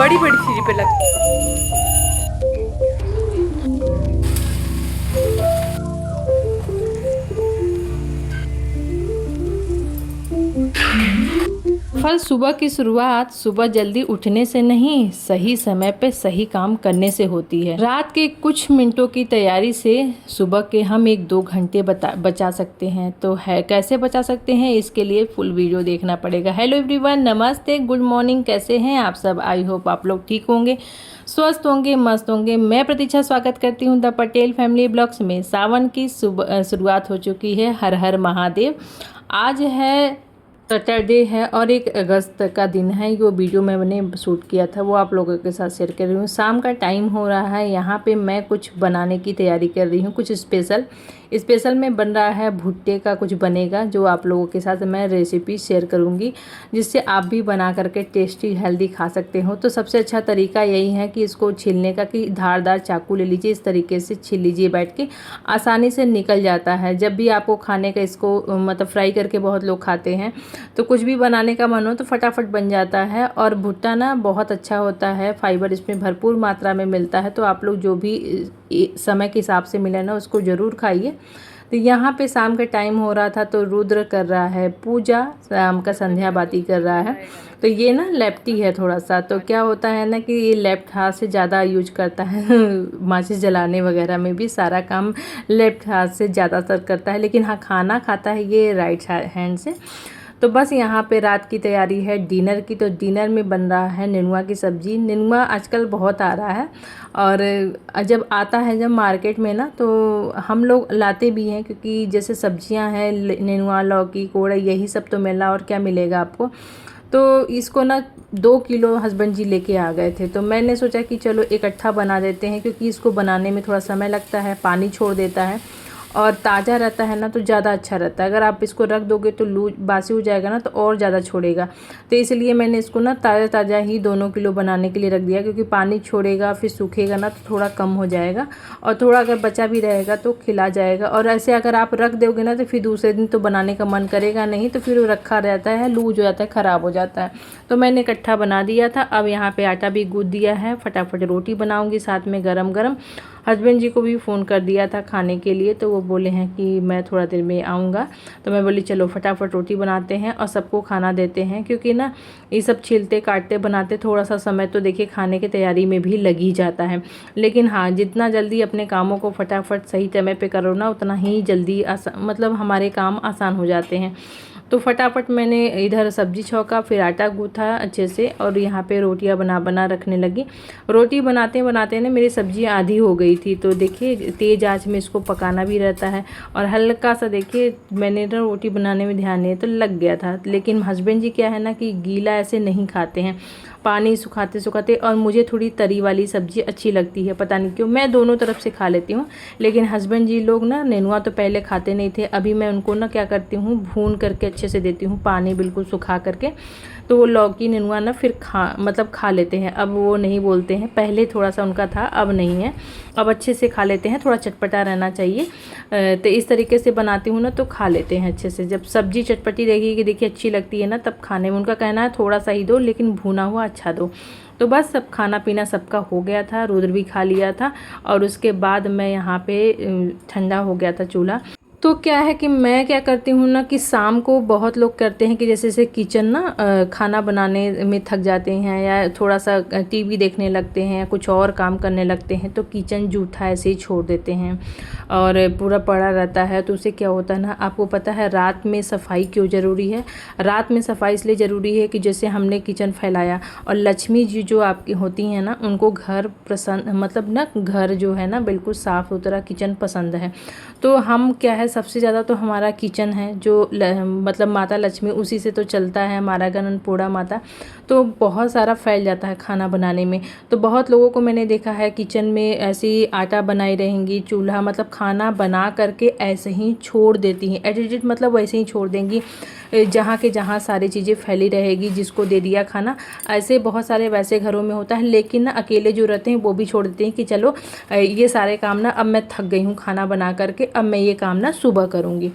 बड़ी बड़ी चीज़ पे लगती है। फल सुबह की शुरुआत सुबह जल्दी उठने से नहीं, सही समय पे सही काम करने से होती है। रात के कुछ मिनटों की तैयारी से सुबह के हम 1-2 घंटे बचा सकते हैं। तो है कैसे बचा सकते हैं, इसके लिए फुल वीडियो देखना पड़ेगा। हेलो एवरीवन, नमस्ते, गुड मॉर्निंग। कैसे हैं आप सब? आई होप आप लोग ठीक होंगे, स्वस्थ होंगे, मस्त होंगे। मैं प्रतीक्षा स्वागत करती हूँ द पटेल फैमिली ब्लॉग्स में। सावन की शुरुआत हो चुकी है। हर हर महादेव। आज है सैटरडे है और 1 अगस्त का दिन है। जो वीडियो मैंने शूट किया था वो आप लोगों के साथ शेयर कर रही हूँ। शाम का टाइम हो रहा है, यहाँ पे मैं कुछ बनाने की तैयारी कर रही हूँ। कुछ स्पेशल में बन रहा है। भुट्टे का कुछ बनेगा जो आप लोगों के साथ मैं रेसिपी शेयर करूँगी, जिससे आप भी बना करके टेस्टी हेल्दी खा सकते हो। तो सबसे अच्छा तरीका यही है कि इसको छीलने का, कि धारदार चाकू ले लीजिए, इस तरीके से छील लीजिए बैठ के, आसानी से निकल जाता है। जब भी आपको खाने का, इसको मतलब फ्राई करके बहुत लोग खाते हैं, तो कुछ भी बनाने का मन हो तो फटाफट बन जाता है। और भुट्टा ना बहुत अच्छा होता है, फाइबर इसमें भरपूर मात्रा में मिलता है। तो आप लोग जो भी समय के हिसाब से मिले ना, उसको ज़रूर खाइए। तो यहाँ पे शाम का टाइम हो रहा था, तो रुद्र कर रहा है पूजा, शाम का संध्या बाती कर रहा है। तो ये ना लेफ्टी है थोड़ा सा, तो क्या होता है ना कि ये लेफ्ट हाथ से ज़्यादा यूज करता है माचिस जलाने वगैरह में भी सारा काम लेफ्ट हाथ से ज़्यादातर करता है। लेकिन हाँ, खाना खाता है ये राइट हैंड से। तो बस यहाँ पे रात की तैयारी है डिनर की। तो डिनर में बन रहा है नेनुआ की सब्ज़ी। नेनुआ आजकल बहुत आ रहा है, और जब आता है जब मार्केट में ना, तो हम लोग लाते भी हैं, क्योंकि जैसे सब्जियां हैं नेनुआ, लौकी, कोड़ा, यही सब तो मिला और क्या मिलेगा आपको। तो इसको ना 2 किलो हस्बैंड जी लेके आ गए थे, तो मैंने सोचा कि चलो इकट्ठा बना देते हैं, क्योंकि इसको बनाने में थोड़ा समय लगता है, पानी छोड़ देता है, और ताज़ा रहता है ना तो ज़्यादा अच्छा रहता है। अगर आप इसको रख दोगे तो लूज बासी हो जाएगा ना, तो और ज़्यादा छोड़ेगा। तो इसलिए मैंने इसको ना ताज़ा ही 2 किलो बनाने के लिए रख दिया, क्योंकि पानी छोड़ेगा फिर सूखेगा ना तो थोड़ा कम हो जाएगा, और थोड़ा अगर बचा भी रहेगा तो खिला जाएगा। और ऐसे अगर आप रख दोगे ना तो फिर दूसरे दिन तो बनाने का मन करेगा नहीं, तो फिर वो रखा रहता है, लूज हो जाता है, ख़राब हो जाता है। तो मैंने इकट्ठा बना दिया था। अब यहाँ पर आटा भी गूँथ दिया है, फटाफट रोटी बनाऊँगी साथ में गरम गरम। हस्बैंड जी को भी फ़ोन कर दिया था खाने के लिए, तो वो बोले हैं कि मैं थोड़ा देर में आऊँगा। तो मैं बोली चलो फटाफट रोटी बनाते हैं और सबको खाना देते हैं, क्योंकि ना ये सब छीलते काटते बनाते थोड़ा सा समय तो देखिए खाने की तैयारी में भी लग ही जाता है। लेकिन हाँ, जितना जल्दी अपने कामों को फटाफट सही समय पे करो ना, उतना ही जल्दी मतलब हमारे काम आसान हो जाते हैं। तो फटाफट मैंने इधर सब्जी छौंका, फिर आटा गूँथा अच्छे से, और यहाँ पे रोटियाँ बना रखने लगी। रोटी बनाते बनाते ना मेरी सब्जी आधी हो गई थी। तो देखिए तेज़ आंच में इसको पकाना भी रहता है, और हल्का सा देखिए मैंने ना रोटी बनाने में ध्यान नहीं तो लग गया था। लेकिन हस्बैंड जी क्या है ना कि गीला ऐसे नहीं खाते हैं, पानी सुखाते सुखाते। और मुझे थोड़ी तरी वाली सब्ज़ी अच्छी लगती है, पता नहीं क्यों, मैं दोनों तरफ से खा लेती हूँ। लेकिन हस्बैंड जी लोग ना नेनुआ तो पहले खाते नहीं थे, अभी मैं उनको ना क्या करती हूँ, भून करके अच्छे से देती हूँ, पानी बिल्कुल सुखा करके। तो वो लौकी नेनुआ ना फिर खा लेते हैं। अब वो नहीं बोलते हैं, पहले थोड़ा सा उनका था, अब नहीं है, अब अच्छे से खा लेते हैं। थोड़ा चटपटा रहना चाहिए, तो इस तरीके से बनाती हूँ ना तो खा लेते हैं अच्छे से। जब सब्ज़ी चटपटी रहेगी कि देखिए अच्छी लगती है ना, तब खाने में उनका कहना है थोड़ा सा ही दो, लेकिन भुना हुआ अच्छा दो। तो बस सब खाना पीना सबका हो गया था, रुद्र भी खा लिया था, और उसके बाद मैं यहाँ पे ठंडा हो गया था चूल्हा। तो क्या है कि मैं क्या करती हूँ ना कि शाम को बहुत लोग करते हैं कि जैसे किचन ना खाना बनाने में थक जाते हैं, या थोड़ा सा टीवी देखने लगते हैं, या कुछ और काम करने लगते हैं, तो किचन जूठा ऐसे ही छोड़ देते हैं और पूरा पड़ा रहता है। तो उससे क्या होता है ना, आपको पता है रात में सफाई क्यों ज़रूरी है? रात में सफाई इसलिए ज़रूरी है कि जैसे हमने किचन फैलाया, और लक्ष्मी जी जो आपकी होती हैं ना, उनको घर पसंद, मतलब ना घर जो है ना बिल्कुल साफ़ सुथरा किचन पसंद है। तो हम क्या है, सबसे ज़्यादा तो हमारा किचन है जो मतलब माता लक्ष्मी, उसी से तो चलता है हमारा घर, अन्नपूर्णा माता। तो बहुत सारा फैल जाता है खाना बनाने में। तो बहुत लोगों को मैंने देखा है किचन में ऐसे ही आटा बनाई रहेंगी, चूल्हा मतलब खाना बना करके ऐसे ही छोड़ देती हैं, एडिटेड मतलब वैसे ही छोड़ देंगी, जहाँ के जहाँ सारी चीज़ें फैली रहेगी, जिसको दे दिया खाना। ऐसे बहुत सारे वैसे घरों में होता है। लेकिन ना अकेले जो रहते हैं वो भी छोड़ देते हैं कि चलो ये सारे काम ना अब मैं थक गई हूँ खाना बना करके, अब मैं ये काम ना सुबह करूँगी।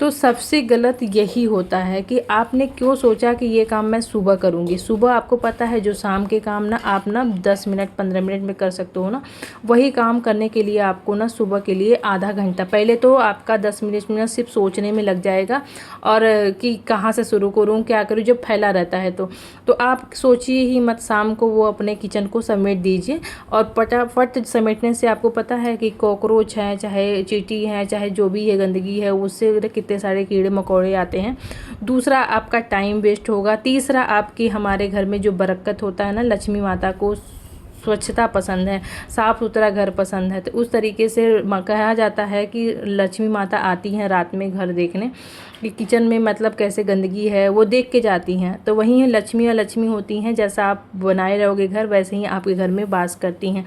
तो सबसे गलत यही होता है कि आपने क्यों सोचा कि ये काम मैं सुबह करूँगी। सुबह आपको पता है जो शाम के काम ना आप ना 10 मिनट 15 मिनट में कर सकते हो ना, वही काम करने के लिए आपको ना सुबह के लिए आधा घंटा पहले तो आपका 10 मिनट सिर्फ सोचने में लग जाएगा और कि कहाँ से शुरू करूँ क्या करूँ, जब फैला रहता है तो आप सोचिए ही मत। शाम को वो अपने किचन को समेट दीजिए और फटाफट समेटने से आपको पता है कि कॉकरोच है, चाहे चींटी है, चाहे जो भी है गंदगी है, उससे कितने सारे कीड़े मकोड़े आते हैं। दूसरा आपका टाइम वेस्ट होगा। तीसरा आपकी हमारे घर में जो बरकत होता है ना, लक्ष्मी माता को स्वच्छता पसंद है, साफ़ सुथरा घर पसंद है, तो उस तरीके से कहा जाता है कि लक्ष्मी माता आती हैं रात में घर देखने कि किचन में मतलब कैसे गंदगी है वो देख के जाती हैं। तो वहीं लक्ष्मी होती हैं, जैसा आप बनाए रहोगे घर वैसे ही आपके घर में वास करती हैं।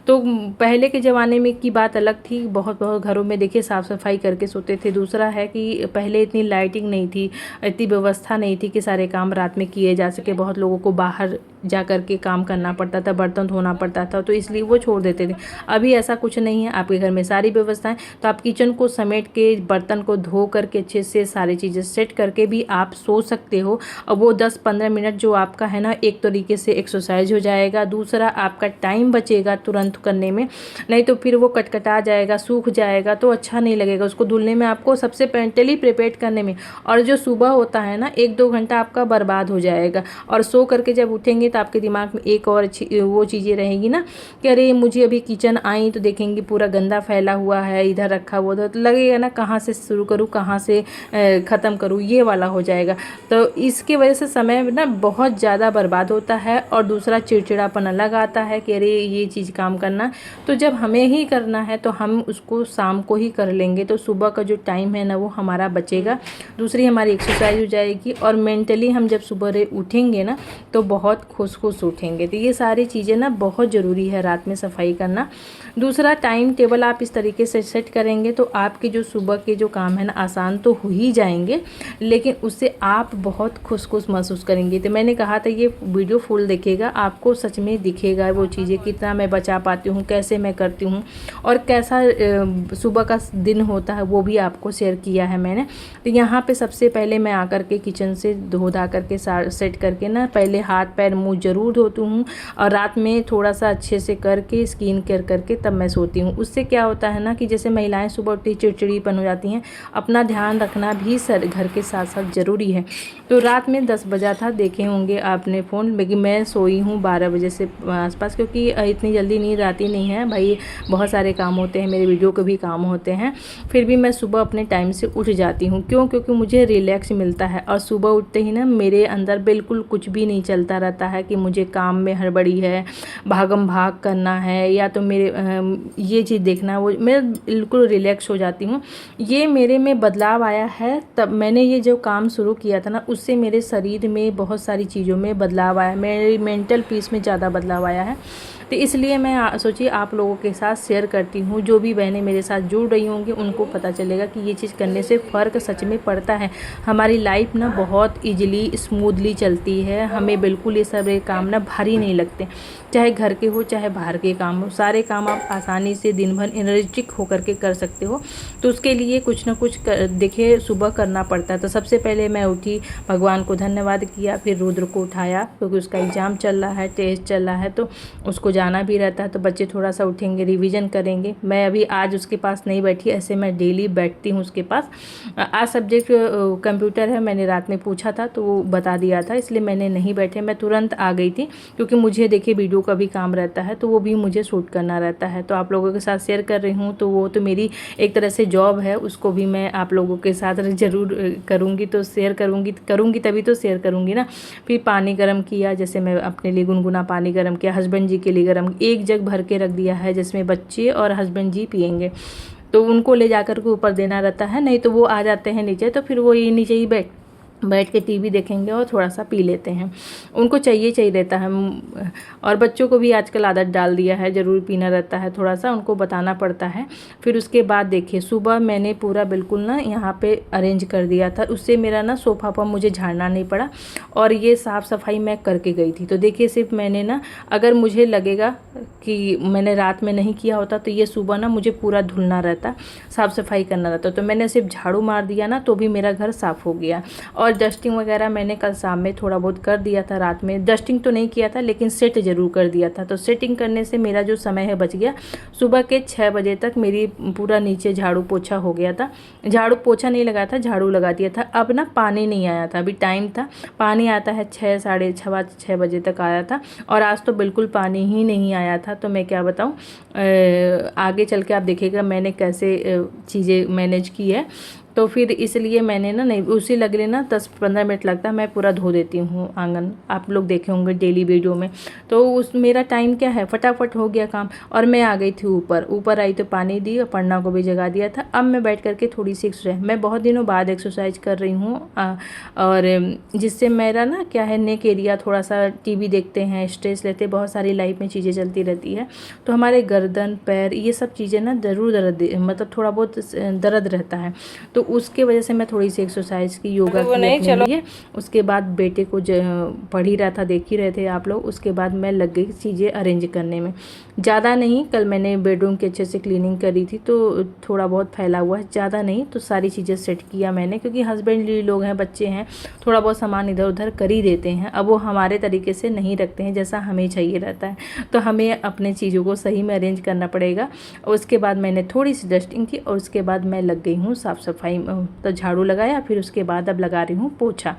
तो पहले के ज़माने में की बात अलग थी, बहुत घरों में देखिए साफ़ सफाई करके सोते थे। दूसरा है कि पहले इतनी लाइटिंग नहीं थी, इतनी व्यवस्था नहीं थी कि सारे काम रात में किए जा सके। बहुत लोगों को बाहर जा कर के काम करना पड़ता था, बर्तन धोना पड़ता था, तो इसलिए वो छोड़ देते थे। अभी ऐसा कुछ नहीं है, आपके घर में सारी व्यवस्थाएं, तो आप किचन को समेट के बर्तन को धो करके अच्छे से सारी चीज़ें सेट करके भी आप सो सकते हो। और वो 10-15 मिनट जो आपका है ना, एक तरीके से एक्सरसाइज हो जाएगा। दूसरा आपका टाइम बचेगा तुरंत करने में, नहीं तो फिर वो कटकटा जाएगा, सूख जाएगा, तो अच्छा नहीं लगेगा। उसको धुलने में आपको सबसे मेंटली प्रिपेयर करने में, और जो सुबह होता है ना 1-2 घंटा आपका बर्बाद हो जाएगा। और सो करके जब उठेंगे तो आपके दिमाग में एक और वो चीज़ें रहेंगी ना कि अरे मुझे अभी किचन आई तो देखेंगे पूरा गंदा फैला हुआ है, इधर रखा हुआ, तो लगेगा ना कहाँ से शुरू करूँ, कहाँ से ख़त्म करूँ, ये वाला हो जाएगा। तो इसकी वजह से समय ना बहुत ज़्यादा बर्बाद होता है। और दूसरा चिड़चिड़ापन अलग आता है कि अरे ये चीज़ काम करना, तो जब हमें ही करना है तो हम उसको शाम को ही कर लेंगे, तो सुबह का जो टाइम है ना वो हमारा बचेगा। दूसरी हमारी एक्सरसाइज हो जाएगी और मेंटली हम जब सुबह उठेंगे ना तो बहुत खुश उठेंगे। तो ये सारी चीज़ें ना बहुत ज़रूरी है रात में सफाई करना। दूसरा टाइम टेबल आप इस तरीके से सेट करेंगे तो आपके जो सुबह के जो काम है ना आसान तो हो ही जाएंगे, लेकिन उससे आप बहुत खुश महसूस करेंगे। तो मैंने कहा था ये वीडियो फुल देखिएगा, आपको सच में दिखेगा वो चीज़ें कितना मैं बचा पाती हूँ, कैसे मैं करती हूँ और कैसा सुबह का दिन होता है वो भी आपको शेयर किया है मैंने। तो यहाँ पे सबसे पहले मैं आकर के किचन से धो धा करके सेट करके ना पहले हाथ पैर मुँह ज़रूर धोती हूँ और रात में थोड़ा सा अच्छे से करके स्किन केयर करके तब मैं सोती हूँ। उससे क्या होता है ना कि जैसे महिलाएं सुबह उठती चिड़चिड़ीपन हो जाती हैं, अपना ध्यान रखना भी घर के साथ साथ ज़रूरी है। तो रात में 10 बजा था, देखे होंगे आपने फ़ोन, लेकिन मैं सोई हूँ 12 बजे से आसपास, क्योंकि इतनी जल्दी नींद आती नहीं है भाई, बहुत सारे काम होते हैं, मेरे वीडियो के भी काम होते हैं। फिर भी मैं सुबह अपने टाइम से उठ जाती हूँ। क्यों? क्योंकि मुझे रिलैक्स मिलता है और सुबह उठते ही ना मेरे अंदर बिल्कुल कुछ भी नहीं चलता रहता है कि मुझे काम में हड़बड़ी है, भागम भाग करना है या तो मेरे ये चीज़ देखना है, वो मैं बिल्कुल रिलैक्स हो जाती हूँ। ये मेरे में बदलाव आया है तब मैंने ये जो काम शुरू किया था ना, उससे मेरे शरीर में बहुत सारी चीज़ों में बदलाव आया, मेरी मेंटल पीस में ज़्यादा बदलाव आया है। तो इसलिए मैं सोचिए आप लोगों के साथ शेयर करती हूँ। जो भी बहनें मेरे साथ जुड़ रही होंगी उनको पता चलेगा कि ये चीज़ करने से फ़र्क सच में पड़ता है। हमारी लाइफ ना बहुत ईजिली स्मूथली चलती है, हमें बिल्कुल ये सब काम ना भारी नहीं लगते, चाहे घर के हो चाहे बाहर के काम हो, सारे काम आप आसानी से दिन भर एनर्जेटिक होकर के कर सकते हो। तो उसके लिए कुछ ना कुछ देखिए सुबह करना पड़ता है। तो सबसे पहले मैं उठी, भगवान को धन्यवाद किया, फिर रुद्र को उठाया क्योंकि उसका एग्ज़ाम चल रहा है, टेस्ट चल रहा है, तो उसको जाना भी रहता है। तो बच्चे थोड़ा सा उठेंगे, रिवीजन करेंगे। मैं अभी आज उसके पास नहीं बैठी, ऐसे मैं डेली बैठती हूँ उसके पास। आज सब्जेक्ट कंप्यूटर है, मैंने रात में पूछा था तो वो बता दिया था, इसलिए मैंने नहीं बैठे, मैं तुरंत आ गई थी क्योंकि मुझे देखिए वीडियो का भी काम रहता है तो वो भी मुझे शूट करना रहता है। तो आप लोगों के साथ शेयर कर रही हूँ, तो वो तो मेरी एक तरह से जॉब है, उसको भी मैं आप लोगों के साथ ज़रूर करूँगी, तो शेयर करूँगी तभी तो शेयर करूँगी ना। फिर पानी गर्म किया, जैसे मैं अपने लिए गुनगुना पानी गर्म किया, हस्बैंड जी के लिए गर्म, एक जग भर के रख दिया है जिसमें बच्चे और हस्बैंड जी पियेंगे, तो उनको ले जाकर के ऊपर देना रहता है, नहीं तो वो आ जाते हैं नीचे, तो फिर वो ये नीचे ही बैठ के टीवी देखेंगे और थोड़ा सा पी लेते हैं। उनको चाहिए रहता है। और बच्चों को भी आजकल आदत डाल दिया है, ज़रूर पीना रहता है, थोड़ा सा उनको बताना पड़ता है। फिर उसके बाद देखिए सुबह मैंने पूरा बिल्कुल ना यहाँ पे अरेंज कर दिया था, उससे मेरा ना सोफ़ा पर मुझे झाड़ना नहीं पड़ा और ये साफ़ सफाई मैं करके गई थी। तो देखिए सिर्फ मैंने ना, अगर मुझे लगेगा कि मैंने रात में नहीं किया होता तो ये सुबह ना मुझे पूरा धुलना रहता, साफ़ सफाई करना रहता, तो मैंने सिर्फ झाड़ू मार दिया ना तो भी मेरा घर साफ़ हो गया। और डस्टिंग वगैरह मैंने कल शाम में थोड़ा बहुत कर दिया था, रात में डस्टिंग तो नहीं किया था लेकिन सेट ज़रूर कर दिया था। तो सेटिंग करने से मेरा जो समय है बच गया। सुबह के 6 बजे तक मेरी पूरा नीचे झाड़ू पोछा हो गया था। झाड़ू पोछा नहीं लगाया था, झाड़ू लगा दिया था। अब ना पानी नहीं आया था, अभी टाइम था, पानी आता है 6 साढ़े 6 बजे तक आया था और आज तो बिल्कुल पानी ही नहीं आया था। तो मैं क्या बताऊँ, आगे चल के आप देखिएगा मैंने कैसे चीज़ें मैनेज की है। तो फिर इसलिए मैंने ना, नहीं उसी लगले ना 10-15 मिनट लगता है, मैं पूरा धो देती हूँ आंगन। आप लोग देखे होंगे डेली वीडियो में। तो उस मेरा टाइम क्या है, फटाफट हो गया काम। और मैं आ गई थी ऊपर आई तो पानी दी और पन्ना को भी जगा दिया था। अब मैं बैठ करके थोड़ी सी एक्सरसाइज, मैं बहुत दिनों बाद एक्सरसाइज कर रही हूँ और जिससे मेरा ना क्या है, नेक एरिया थोड़ा सा, टीवी देखते हैं, स्ट्रेस लेते, बहुत सारी लाइफ में चीज़ें चलती रहती है तो हमारे गर्दन पैर ये सब चीज़ें ना ज़रूर दर्द, मतलब थोड़ा बहुत दर्द रहता है। तो उसके वजह से मैं थोड़ी सी एक्सरसाइज की, योगा की अपने लिए। उसके बाद बेटे को पढ़ ही रहा था, देख ही रहे थे आप लोग। उसके बाद मैं लग गई चीज़ें अरेंज करने में। ज़्यादा नहीं, कल मैंने बेडरूम की अच्छे से क्लीनिंग करी थी तो थोड़ा बहुत फैला हुआ है, ज़्यादा नहीं। तो सारी चीज़ें सेट किया मैंने, क्योंकि हस्बैंड लोग हैं, बच्चे हैं, थोड़ा बहुत सामान इधर उधर कर ही देते हैं। अब वो हमारे तरीके से नहीं रखते हैं जैसा हमें चाहिए रहता है, तो हमें अपने चीज़ों को सही में अरेंज करना पड़ेगा। और उसके बाद मैंने थोड़ी सी डस्टिंग की और उसके बाद मैं लग गई हूँ साफ़ सफाई। तो झाड़ू लगाया, फिर उसके बाद अब लगा रही हूँ पोछा।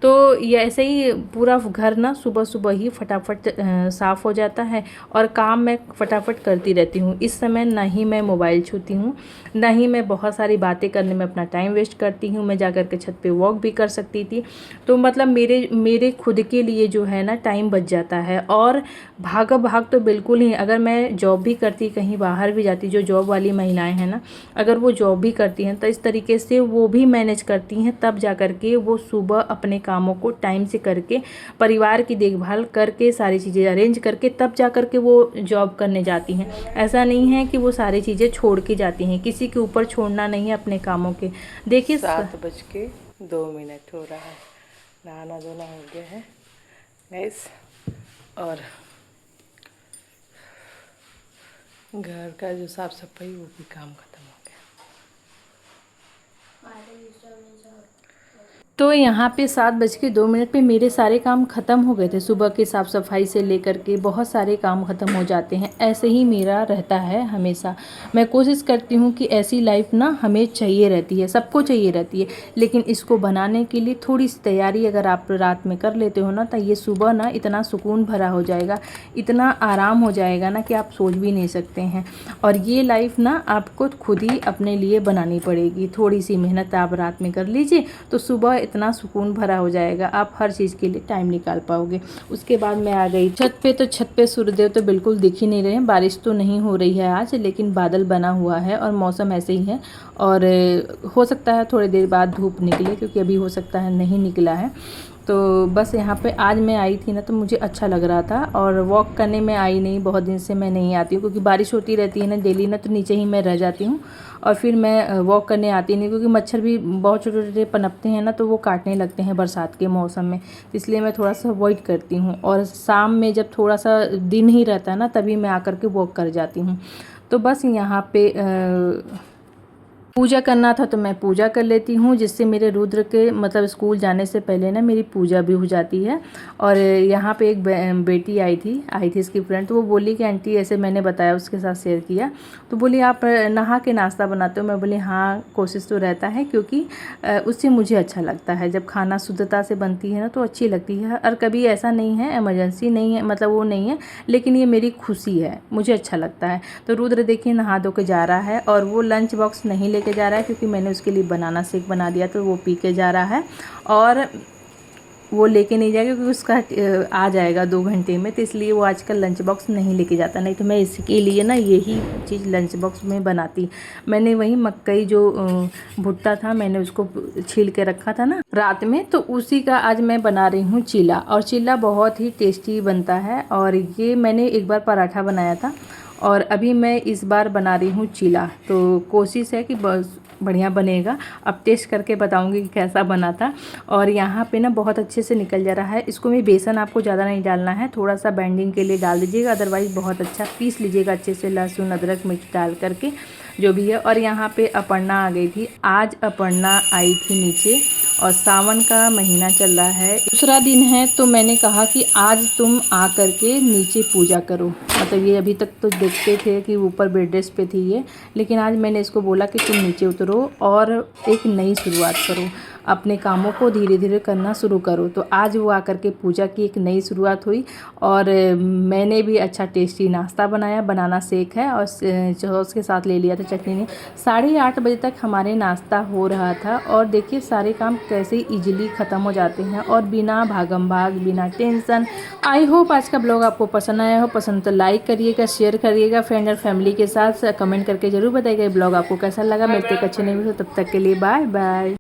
तो ये ऐसे ही पूरा घर ना सुबह सुबह ही फटाफट साफ़ हो जाता है और काम मैं फटाफट करती रहती हूँ। इस समय ना ही मैं मोबाइल छूती हूँ, ना ही मैं बहुत सारी बातें करने में अपना टाइम वेस्ट करती हूँ। मैं जा कर के छत पे वॉक भी कर सकती थी। तो मतलब मेरे खुद के लिए जो है ना टाइम बच जाता है। और भाग भाग तो बिल्कुल ही, अगर मैं जॉब भी करती, कहीं बाहर भी जाती, जो जॉब वाली महिलाएं हैं ना, अगर वो जॉब भी करती हैं तो इस तरीके से वो भी मैनेज करती हैं, तब जा कर के वो सुबह अपने कामों को टाइम से करके, परिवार की देखभाल करके, सारी चीज़ें अरेंज करके तब जा कर के वो जॉब करने जाती हैं। ऐसा नहीं है कि वो सारी चीज़ें छोड़ के जाती हैं, किसी के ऊपर छोड़ना नहीं है अपने कामों के। देखिए 7:02 हो रहा है, नहाना धोना हो गया है गैस, और घर का जो साफ सफाई वो भी काम खत्म हो गया। तो यहाँ पे 7:02 पे मेरे सारे काम ख़त्म हो गए थे। सुबह की साफ़ सफाई से लेकर के बहुत सारे काम ख़त्म हो जाते हैं। ऐसे ही मेरा रहता है हमेशा। मैं कोशिश करती हूँ कि ऐसी लाइफ ना हमें चाहिए रहती है, सबको चाहिए रहती है, लेकिन इसको बनाने के लिए थोड़ी सी तैयारी अगर आप रात में कर लेते हो ना, तो ये सुबह ना इतना सुकून भरा हो जाएगा, इतना आराम हो जाएगा ना कि आप सोच भी नहीं सकते हैं। और ये लाइफ ना आपको खुद ही अपने लिए बनानी पड़ेगी। थोड़ी सी मेहनत आप रात में कर लीजिए तो सुबह इतना सुकून भरा हो जाएगा, आप हर चीज़ के लिए टाइम निकाल पाओगे। उसके बाद मैं आ गई छत पे। तो छत पे सूर्यदेव तो बिल्कुल दिख ही नहीं रहे हैं। बारिश तो नहीं हो रही है आज, लेकिन बादल बना हुआ है और मौसम ऐसे ही है। और हो सकता है थोड़ी देर बाद धूप निकले, क्योंकि अभी हो सकता है नहीं निकला है। तो बस यहाँ पे आज मैं आई थी ना तो मुझे अच्छा लग रहा था। और वॉक करने में आई नहीं, बहुत दिन से मैं नहीं आती हूँ, क्योंकि बारिश होती रहती है ना डेली ना, तो नीचे ही मैं रह जाती हूँ और फिर मैं वॉक करने आती नहीं, क्योंकि मच्छर भी बहुत छोटे छोटे पनपते हैं ना, तो वो काटने लगते हैं बरसात के मौसम में। इसलिए मैं थोड़ा सा अवॉइड करती हूँ। और शाम में जब थोड़ा सा दिन ही रहता है ना, तभी मैं आकर के वॉक कर जाती हूँ। तो बस यहाँ पे पूजा करना था तो मैं पूजा कर लेती हूँ, जिससे मेरे रुद्र के मतलब स्कूल जाने से पहले ना मेरी पूजा भी हो जाती है। और यहाँ पे एक बेटी आई थी इसकी फ्रेंड, तो वो बोली कि आंटी ऐसे, मैंने बताया, उसके साथ शेयर किया, तो बोली आप नहा के नाश्ता बनाते हो? मैं बोली हाँ, कोशिश तो रहता है, क्योंकि उससे मुझे अच्छा लगता है। जब खाना शुद्धता से बनती है ना तो अच्छी लगती है। और कभी ऐसा नहीं है, इमरजेंसी नहीं है, मतलब वो नहीं है, लेकिन ये मेरी खुशी है, मुझे अच्छा लगता है। तो रुद्र देखिए नहा धो के जा रहा है, और वो लंच बॉक्स नहीं लेके जा रहा है, क्योंकि मैंने उसके लिए बनाना शेक बना दिया, तो वो पी के जा रहा है। और वो लेके नहीं जाएगा क्योंकि उसका आ जाएगा 2 घंटे में, तो इसलिए वो आजकल लंच बॉक्स नहीं लेके जाता। नहीं तो मैं इसके लिए ना यही चीज़ लंच बॉक्स में बनाती। मैंने वही मकई जो भुट्टा था, मैंने उसको छील के रखा था ना रात में, तो उसी का आज मैं बना रही हूँ चीला। और चीला बहुत ही टेस्टी बनता है। और ये मैंने एक बार पराठा बनाया था और अभी मैं इस बार बना रही हूँ चीला। तो कोशिश है कि बस बढ़िया बनेगा। अब टेस्ट करके बताऊंगी कि कैसा बना था। और यहाँ पे ना बहुत अच्छे से निकल जा रहा है। इसको में बेसन आपको ज़्यादा नहीं डालना है, थोड़ा सा बाइंडिंग के लिए डाल दीजिएगा, अदरवाइज़ बहुत अच्छा पीस लीजिएगा अच्छे से, लहसुन अदरक मिर्च डाल करके जो भी है। और यहाँ पे अपर्णा आ गई थी, आज अपर्णा आई थी नीचे, और सावन का महीना चल रहा है, दूसरा दिन है, तो मैंने कहा कि आज तुम आ करके नीचे पूजा करो। मतलब ये अभी तक तो देखते थे कि ऊपर बेड रेस्ट पे थी ये, लेकिन आज मैंने इसको बोला कि तुम नीचे उतरो और एक नई शुरुआत करो, अपने कामों को धीरे धीरे करना शुरू करो। तो आज वो आकर के पूजा की, एक नई शुरुआत हुई। और मैंने भी अच्छा टेस्टी नाश्ता बनाया, बनाना शेक है, और सॉस के साथ ले लिया था चटनी ने। 8:30 बजे तक हमारे नाश्ता हो रहा था। और देखिए सारे काम कैसे इजीली ख़त्म हो जाते हैं और बिना भागम भाग, बिना टेंशन। आई होप आज का ब्लॉग आपको पसंद आया हो। पसंद तो लाइक करिएगा, शेयर करिएगा फ्रेंड और फैमिली के साथ, कमेंट करके ज़रूर बताइएगा ब्लॉग आपको कैसा लगा। मिलते एक अच्छे नहीं, तब तक के लिए बाय बाय।